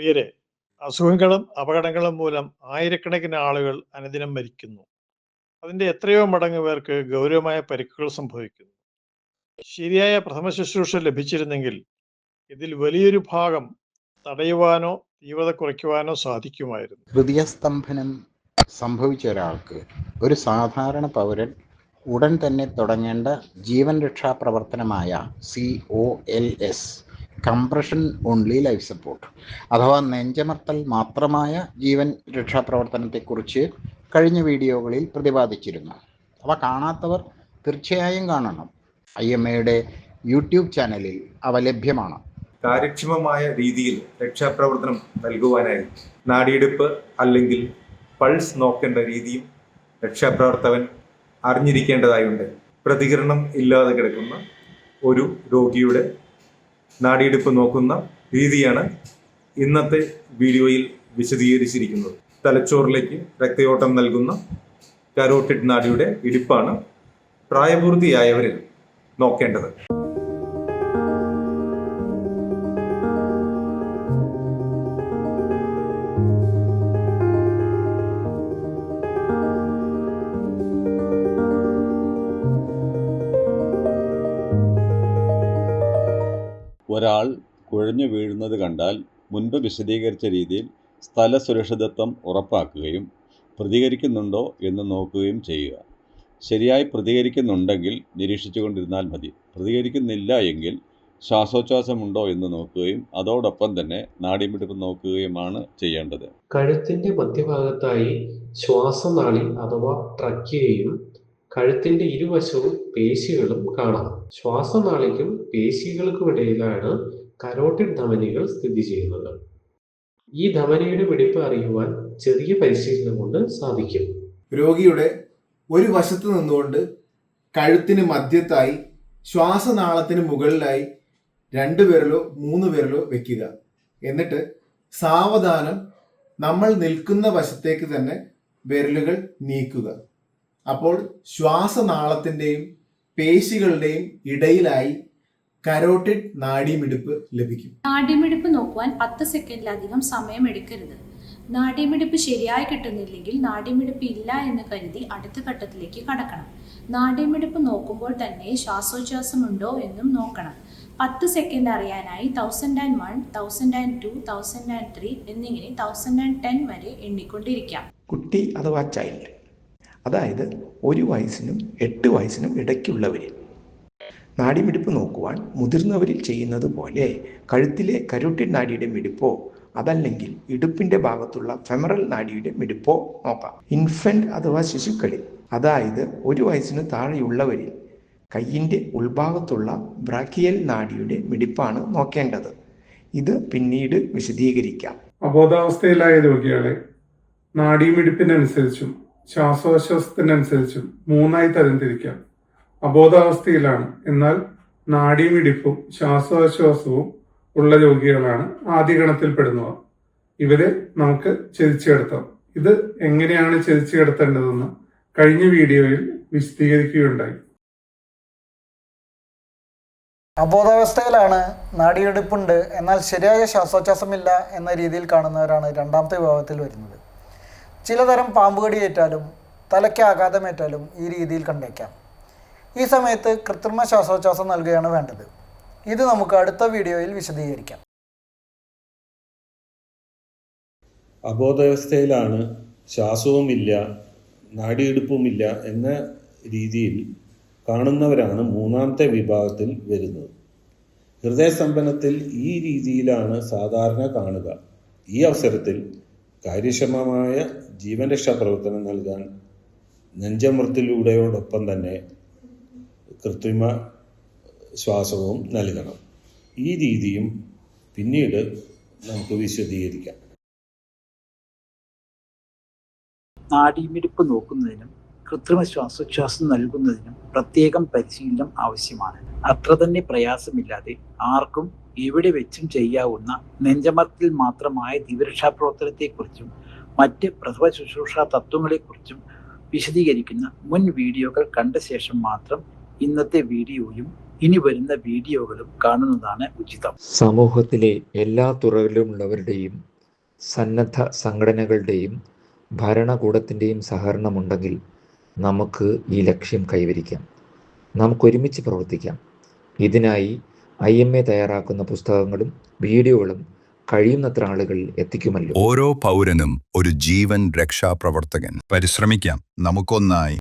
പ്രിയരെ, അസുഖങ്ങളും അപകടങ്ങളും മൂലം ആയിരക്കണക്കിന് ആളുകൾ അനുദിനം മരിക്കുന്നു. അതിന്റെ എത്രയോ മടങ്ങ് പേർക്ക് ഗൗരവമായ പരിക്കുകൾ സംഭവിക്കുന്നു. ശരിയായ പ്രഥമ ശുശ്രൂഷ ലഭിച്ചിരുന്നെങ്കിൽ ഇതിൽ വലിയൊരു ഭാഗം തടയുവാനോ തീവ്രത കുറയ്ക്കുവാനോ സാധിക്കുമായിരുന്നു. ഹൃദയസ്തംഭനം സംഭവിച്ച ഒരാൾക്ക് ഒരു സാധാരണ പൗരൻ ഉടൻ തന്നെ തുടങ്ങേണ്ട ജീവൻ രക്ഷാ പ്രവർത്തനമായ COLS, compression only life support അഥവാ നെഞ്ചമർത്തൽ മാത്രമായ ജീവൻ രക്ഷാ പ്രവർത്തനത്തെക്കുറിച്ച് കഴിഞ്ഞ വീഡിയോകളിൽ പ്രതിപാദിച്ചിരുന്നു. അവ കാണാത്തവർ തീർച്ചയായും കാണണം. IMAയുടെ യൂട്യൂബ് ചാനലിൽ അവ ലഭ്യമാണ്. കാര്യക്ഷമമായ രീതിയിൽ രക്ഷാപ്രവർത്തനം നൽകുവാനായി നാഡിയിടിപ്പ് അല്ലെങ്കിൽ പൾസ് നോക്കേണ്ട രീതിയും രക്ഷാപ്രവർത്തകൻ അറിഞ്ഞിരിക്കേണ്ടതായുണ്ട്. പ്രതികരണം ഇല്ലാതെ കിടക്കുന്ന ഒരു രോഗിയുടെ നാഡിയിടിപ്പ് നോക്കുന്ന രീതിയാണ് ഇന്നത്തെ വീഡിയോയിൽ വിശദീകരിച്ചിരിക്കുന്നത്. തലച്ചോറിലേക്ക് രക്തയോട്ടം നൽകുന്ന കരോട്ടിഡ് നാഡിയുടെ ഇടിപ്പാണ് പ്രായപൂർത്തിയായവരിൽ നോക്കേണ്ടത്. ഒരാൾ കുഴഞ്ഞു വീഴുന്നത് കണ്ടാൽ മുൻപ് വിശദീകരിച്ച രീതിയിൽ സ്ഥല സുരക്ഷിതത്വം ഉറപ്പാക്കുകയും പ്രതികരിക്കുന്നുണ്ടോ എന്ന് നോക്കുകയും ചെയ്യുക. ശരിയായി പ്രതികരിക്കുന്നുണ്ടെങ്കിൽ നിരീക്ഷിച്ചുകൊണ്ടിരുന്നാൽ മതി. പ്രതികരിക്കുന്നില്ല എങ്കിൽ ശ്വാസോച്ഛ്വാസമുണ്ടോ എന്ന് നോക്കുകയും അതോടൊപ്പം തന്നെ നാഡീമിടിപ്പ് നോക്കുകയുമാണ് ചെയ്യേണ്ടത്. കഴുത്തിന്റെ മധ്യഭാഗത്തായി ശ്വാസനാളി അഥവാ ട്രക്കിയയും കഴുത്തിന്റെ ഇരുവശവും പേശികളും കാണാം. ശ്വാസനാളിക്കും പേശികൾക്കുമിടയിലാണ് കരോട്ടിഡ് ധമനികൾ സ്ഥിതി ചെയ്യുന്നത്. ഈ ധമനിയുടെ വെടിപ്പ് അറിയുവാൻ ചെറിയ പരിശീലനം കൊണ്ട് സാധിക്കും. രോഗിയുടെ ഒരു വശത്ത് നിന്നുകൊണ്ട് കഴുത്തിന് മധ്യത്തായി ശ്വാസനാളത്തിന് മുകളിലായി 2 വിരലോ 3 വിരലോ വെക്കുക. എന്നിട്ട് സാവധാനം നമ്മൾ നിൽക്കുന്ന വശത്തേക്ക് തന്നെ വിരലുകൾ നീക്കുക. അപ്പോൾ ശ്വാസനാളത്തിൻ്റെയും പേശികളുടെയും ഇടയിലായി കരോട്ടിഡ് നാഡീമിടിപ്പ് ലഭിക്കും. നാഡീമിടിപ്പ് നോക്കുവാൻ 10 സെക്കൻഡിലധികം സമയം എടുക്കരുത്. നാഡീമിടിപ്പ് ശരിയായി കിട്ടുന്നില്ലെങ്കിൽ നാഡീമിടിപ്പ് ഇല്ല എന്ന് കരുതി അടുത്ത ഘട്ടത്തിലേക്ക് കടക്കണം. നാഡീമിടിപ്പ് നോക്കുമ്പോൾ തന്നെ ശ്വാസോച്ഛ്വാസമുണ്ടോ എന്നും നോക്കണം. 10 സെക്കൻഡ് അറിയാനായി 1001, 1002, 1003 എന്നിങ്ങനെ 1010 വരെ എണ്ണിക്കൊണ്ടിരിക്കാം. കുട്ടി അഥവാ ചൈൽഡ്, അതായത് 1 വയസ്സിനും 8 വയസ്സിനും ഇടയ്ക്കുള്ളവർ നാഡീമിടിപ്പ് നോക്കുവാൻ മുതിർന്നവരിൽ ചെയ്യുന്നത് പോലെ കഴുത്തിലെ കരോട്ടിഡ് നാഡിയുടെ മിടിപ്പോ അതല്ലെങ്കിൽ ഇടുപ്പിൻ്റെ ഭാഗത്തുള്ള ഫെമറൽ നാഡിയുടെ മിടിപ്പോ നോക്കാം. ഇൻഫൻറ്റ് അഥവാ ശിശുക്കളിൽ, അതായത് 1 വയസ്സിന് താഴെയുള്ളവരിൽ കയ്യിൻ്റെ ഉൾഭാഗത്തുള്ള ബ്രാക്കിയൽ നാഡിയുടെ മിടിപ്പാണ് നോക്കേണ്ടത്. ഇത് പിന്നീട് വിശദീകരിക്കാം. അബോധാവസ്ഥയിലായ രോഗികളെ നാഡീമിടിപ്പിനനുസരിച്ചും ശ്വാസോച്ഛ്വാസത്തിനനുസരിച്ചും 3ആയി തരംതിരിക്കാം. അബോധാവസ്ഥയിലാണ് എന്നാൽ നാഡീമിടിപ്പും ശ്വാസോച്ഛ്വാസവും ഉള്ള രോഗികളാണ് ആദ്യ ഗണത്തിൽപ്പെടുന്നവർ. ഇവരെ നമുക്ക് ചെരിച്ചു കിടത്താം. ഇത് എങ്ങനെയാണ് ചെരിച്ചു കിടത്തേണ്ടതെന്ന് കഴിഞ്ഞ വീഡിയോയിൽ വിശദീകരിക്കുകയുണ്ടായി. അബോധാവസ്ഥയിലാണ്, നാഡിയിടിപ്പുണ്ട് എന്നാൽ ശരിയായ ശ്വാസോച്ഛ്വാസമില്ല എന്ന രീതിയിൽ കാണുന്നവരാണ് രണ്ടാമത്തെ വിഭാഗത്തിൽ വരുന്നത്. ചിലതരം പാമ്പുകടിയേറ്റാലും തലയ്ക്ക് ആഘാതമേറ്റാലും ഈ രീതിയിൽ കണ്ടേക്കാം. ഈ സമയത്ത് കൃത്രിമ ശ്വാസോച്ഛ്വാസം നൽകുകയാണ് വേണ്ടത്. ഇത് നമുക്ക് അടുത്ത വീഡിയോയിൽ വിശദീകരിക്കാം. അബോധാവസ്ഥയിലാണ്, ശ്വാസവുമില്ല നാഡിയിടിപ്പുമില്ല എന്ന രീതിയിൽ കാണുന്നവരാണ് മൂന്നാമത്തെ വിഭാഗത്തിൽ വരുന്നത്. ഹൃദയസ്തംഭനത്തിൽ ഈ രീതിയിലാണ് സാധാരണ കാണുക. ഈ അവസരത്തിൽ കാര്യക്ഷമമായ ജീവൻ രക്ഷാ പ്രവർത്തനം നൽകാൻ നെഞ്ചമർത്തലിലൂടെയോടൊപ്പം തന്നെ കൃത്രിമ ശ്വാസവും നൽകണം. ഈ രീതിയും പിന്നീട് നമുക്ക് വിശദീകരിക്കാം. നാഡീമിടിപ്പ് നോക്കുന്നതിനും കൃത്രിമ ശ്വാസോച്ഛ്വാസം നൽകുന്നതിനും പ്രത്യേകം പരിശീലനം ആവശ്യമാണ്. അത്ര തന്നെ പ്രയാസമില്ലാതെ ആർക്കും എവിടെ വെച്ചും ചെയ്യാവുന്ന നെഞ്ചമർത്തൽ മാത്രമായ ജീവരക്ഷാ പ്രവർത്തനത്തെക്കുറിച്ചും മറ്റ് പ്രസവ ശുശ്രൂഷാ തത്വങ്ങളെക്കുറിച്ചും വിശദീകരിക്കുന്ന മുൻ വീഡിയോകൾ കണ്ട ശേഷം മാത്രം ഇന്നത്തെ വീഡിയോയും ഇനി വരുന്ന വീഡിയോകളും കാണുന്നതാണ് ഉചിതം. സമൂഹത്തിലെ എല്ലാ തുറകളിലുമുള്ളവരുടെയും സന്നദ്ധ സംഘടനകളുടെയും ഭരണകൂടത്തിൻ്റെയും സഹകരണമുണ്ടെങ്കിൽ നമുക്ക് ഈ ലക്ഷ്യം കൈവരിക്കാം. നമുക്കൊരുമിച്ച് പ്രവർത്തിക്കാം. ഇതിനായി IMA തയ്യാറാക്കുന്ന പുസ്തകങ്ങളും വീഡിയോകളും കഴിയുന്നത്ര ആളുകളിൽ എത്തിക്കുമല്ലോ. ഓരോ പൗരനും ഒരു ജീവൻ രക്ഷാപ്രവർത്തകൻ. പരിശ്രമിക്കാം നമുക്കൊന്നായി.